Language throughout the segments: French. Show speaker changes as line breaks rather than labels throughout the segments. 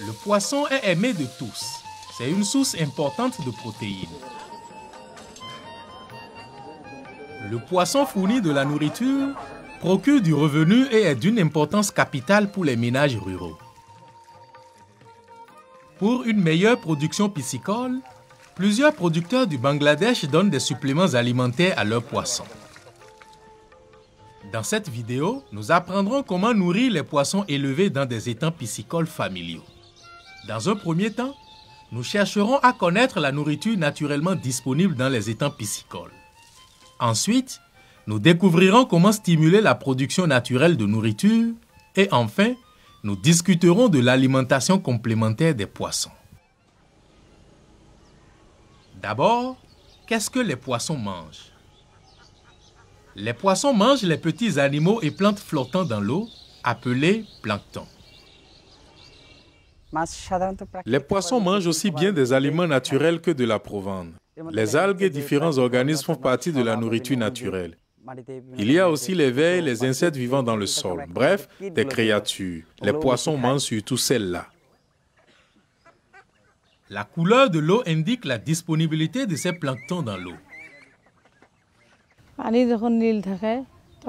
Le poisson est aimé de tous. C'est une source importante de protéines. Le poisson fournit de la nourriture, procure du revenu et est d'une importance capitale pour les ménages ruraux. Pour une meilleure production piscicole, plusieurs producteurs du Bangladesh donnent des suppléments alimentaires à leurs poissons. Dans cette vidéo, nous apprendrons comment nourrir les poissons élevés dans des étangs piscicoles familiaux. Dans un premier temps, nous chercherons à connaître la nourriture naturellement disponible dans les étangs piscicoles. Ensuite, nous découvrirons comment stimuler la production naturelle de nourriture et enfin, nous discuterons de l'alimentation complémentaire des poissons. D'abord, qu'est-ce que les poissons mangent? Les poissons mangent les petits animaux et plantes flottant dans l'eau, appelés planctons.
Les poissons mangent aussi bien des aliments naturels que de la provende. Les algues et différents organismes font partie de la nourriture naturelle. Il y a aussi les vers et les insectes vivant dans le sol. Bref, des créatures. Les poissons mangent surtout celles-là.
La couleur de l'eau indique la disponibilité de ces planctons dans l'eau.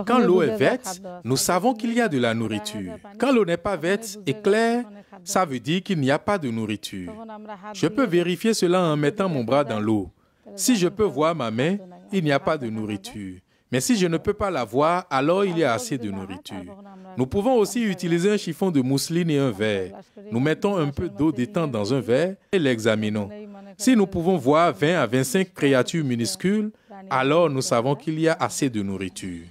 Quand l'eau est verte, nous savons qu'il y a de la nourriture. Quand l'eau n'est pas verte et claire, ça veut dire qu'il n'y a pas de nourriture. Je peux vérifier cela en mettant mon bras dans l'eau. Si je peux voir ma main, il n'y a pas de nourriture. Mais si je ne peux pas la voir, alors il y a assez de nourriture. Nous pouvons aussi utiliser un chiffon de mousseline et un verre. Nous mettons un peu d'eau détente dans un verre et l'examinons. Si nous pouvons voir 20 à 25 créatures minuscules, alors nous savons qu'il y a assez de nourriture.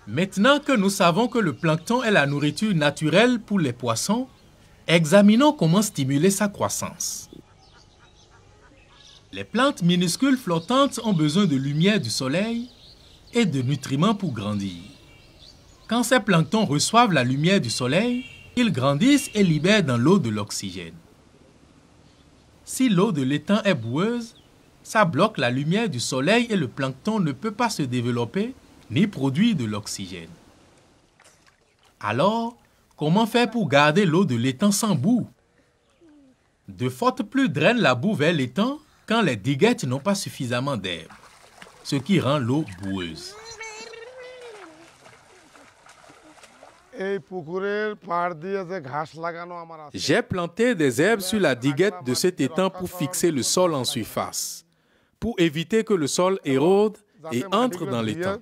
Maintenant que nous savons que le plancton est la nourriture naturelle pour les poissons, examinons comment stimuler sa croissance. Les plantes minuscules flottantes ont besoin de lumière du soleil et de nutriments pour grandir. Quand ces planctons reçoivent la lumière du soleil, ils grandissent et libèrent dans l'eau de l'oxygène. Si l'eau de l'étang est boueuse, ça bloque la lumière du soleil et le plancton ne peut pas se développer ni produire de l'oxygène. Alors, comment faire pour garder l'eau de l'étang sans boue? De fortes pluies drainent la boue vers l'étang quand les diguettes n'ont pas suffisamment d'herbe, ce qui rend l'eau boueuse.
J'ai planté des herbes sur la diguette de cet étang pour fixer le sol en surface, pour éviter que le sol érode et entre dans l'étang.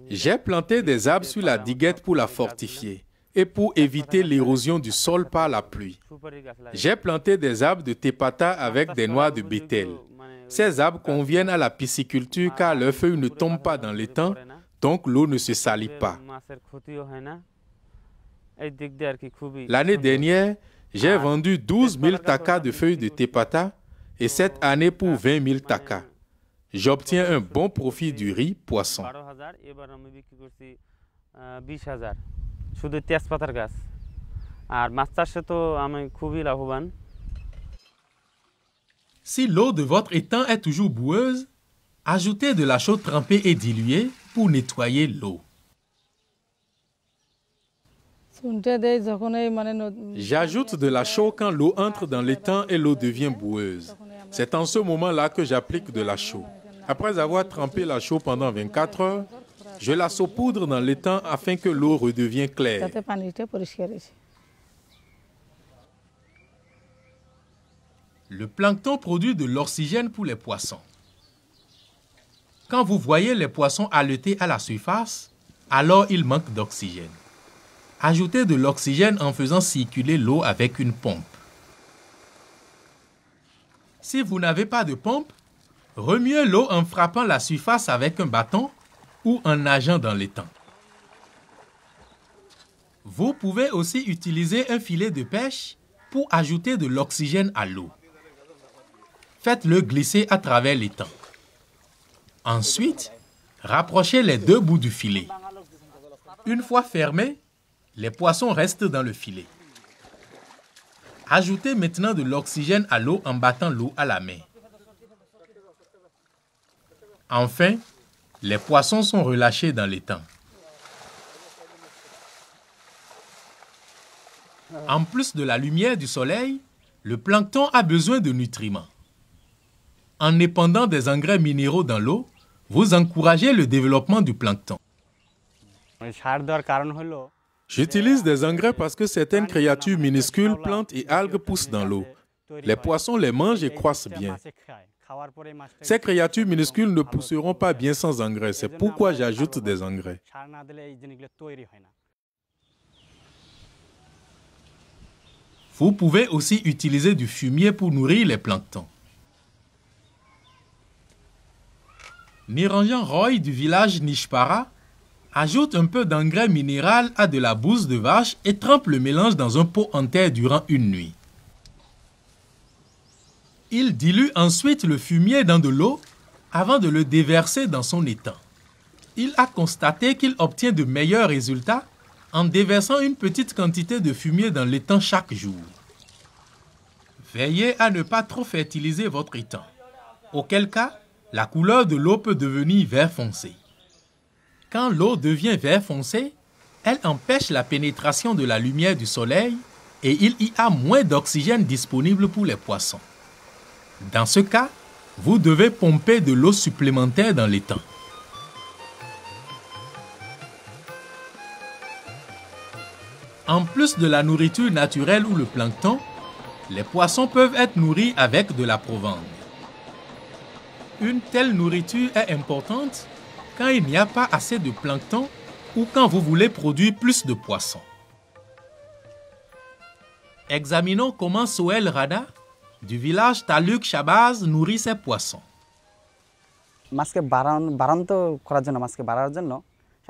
J'ai planté des arbres sur la diguette pour la fortifier et pour éviter l'érosion du sol par la pluie. J'ai planté des arbres de tepata avec des noix de bétel. Ces arbres conviennent à la pisciculture car leurs feuilles ne tombent pas dans l'étang, donc l'eau ne se salit pas. L'année dernière, j'ai vendu 12 000 takas de feuilles de tepata et cette année pour 20 000 takas. J'obtiens un bon profit du riz poisson.
Si l'eau de votre étang est toujours boueuse, ajoutez de la chaux trempée et diluée pour nettoyer l'eau.
J'ajoute de la chaux quand l'eau entre dans l'étang et l'eau devient boueuse. C'est en ce moment-là que j'applique de la chaux. Après avoir trempé la chaux pendant 24 heures, je la saupoudre dans l'étang afin que l'eau redevienne claire.
Le plancton produit de l'oxygène pour les poissons. Quand vous voyez les poissons haleter à la surface, alors ils manquent d'oxygène. Ajoutez de l'oxygène en faisant circuler l'eau avec une pompe. Si vous n'avez pas de pompe, remuez l'eau en frappant la surface avec un bâton ou en nageant dans l'étang. Vous pouvez aussi utiliser un filet de pêche pour ajouter de l'oxygène à l'eau. Faites-le glisser à travers l'étang. Ensuite, rapprochez les deux bouts du filet. Une fois fermé, les poissons restent dans le filet. Ajoutez maintenant de l'oxygène à l'eau en battant l'eau à la main. Enfin, les poissons sont relâchés dans l'étang. En plus de la lumière du soleil, le plancton a besoin de nutriments. En épandant des engrais minéraux dans l'eau, vous encouragez le développement du plancton.
J'utilise des engrais parce que certaines créatures minuscules, plantes et algues poussent dans l'eau. Les poissons les mangent et croissent bien. Ces créatures minuscules ne pousseront pas bien sans engrais. C'est pourquoi j'ajoute des engrais.
Vous pouvez aussi utiliser du fumier pour nourrir les planctons. Niranjan Roy du village Nishpara ajoute un peu d'engrais minéral à de la bouse de vache et trempe le mélange dans un pot en terre durant une nuit. Il dilue ensuite le fumier dans de l'eau avant de le déverser dans son étang. Il a constaté qu'il obtient de meilleurs résultats en déversant une petite quantité de fumier dans l'étang chaque jour. Veillez à ne pas trop fertiliser votre étang, auquel cas la couleur de l'eau peut devenir vert foncé. Quand l'eau devient vert foncé, elle empêche la pénétration de la lumière du soleil et il y a moins d'oxygène disponible pour les poissons. Dans ce cas, vous devez pomper de l'eau supplémentaire dans l'étang. En plus de la nourriture naturelle ou le plancton, les poissons peuvent être nourris avec de la provende. Une telle nourriture est importante quand il n'y a pas assez de plancton ou quand vous voulez produire plus de poissons. Examinons comment Soel Rada, du village Taluk Shabaz, nourrit ses poissons.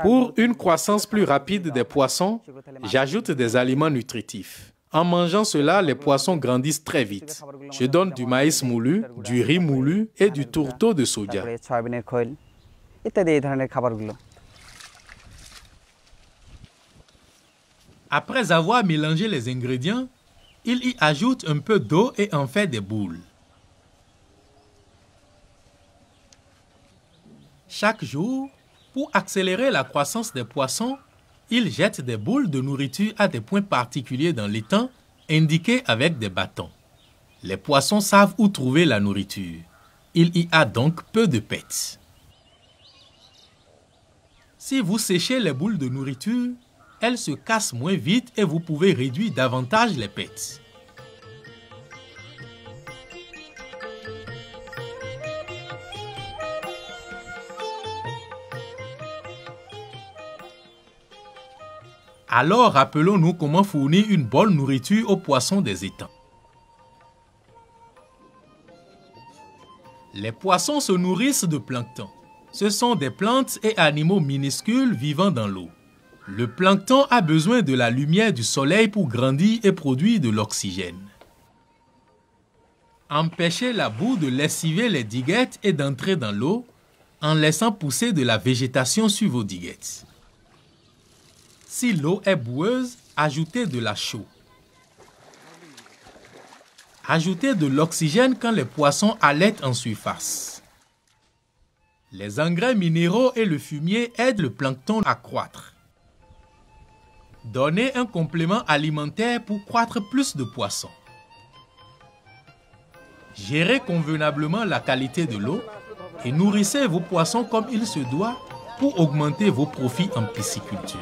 Pour une croissance plus rapide des poissons, j'ajoute des aliments nutritifs. En mangeant cela, les poissons grandissent très vite. Je donne du maïs moulu, du riz moulu et du tourteau de soja.
Après avoir mélangé les ingrédients, il y ajoute un peu d'eau et en fait des boules. Chaque jour, pour accélérer la croissance des poissons, il jette des boules de nourriture à des points particuliers dans l'étang, indiqués avec des bâtons. Les poissons savent où trouver la nourriture. Il y a donc peu de pets. Si vous séchez les boules de nourriture, elles se cassent moins vite et vous pouvez réduire davantage les pets. Alors rappelons-nous comment fournir une bonne nourriture aux poissons des étangs. Les poissons se nourrissent de plancton. Ce sont des plantes et animaux minuscules vivant dans l'eau. Le plancton a besoin de la lumière du soleil pour grandir et produire de l'oxygène. Empêchez la boue de lessiver les diguettes et d'entrer dans l'eau en laissant pousser de la végétation sur vos diguettes. Si l'eau est boueuse, ajoutez de la chaux. Ajoutez de l'oxygène quand les poissons allaitent en surface. Les engrais minéraux et le fumier aident le plancton à croître. Donnez un complément alimentaire pour croître plus de poissons. Gérez convenablement la qualité de l'eau et nourrissez vos poissons comme il se doit pour augmenter vos profits en pisciculture.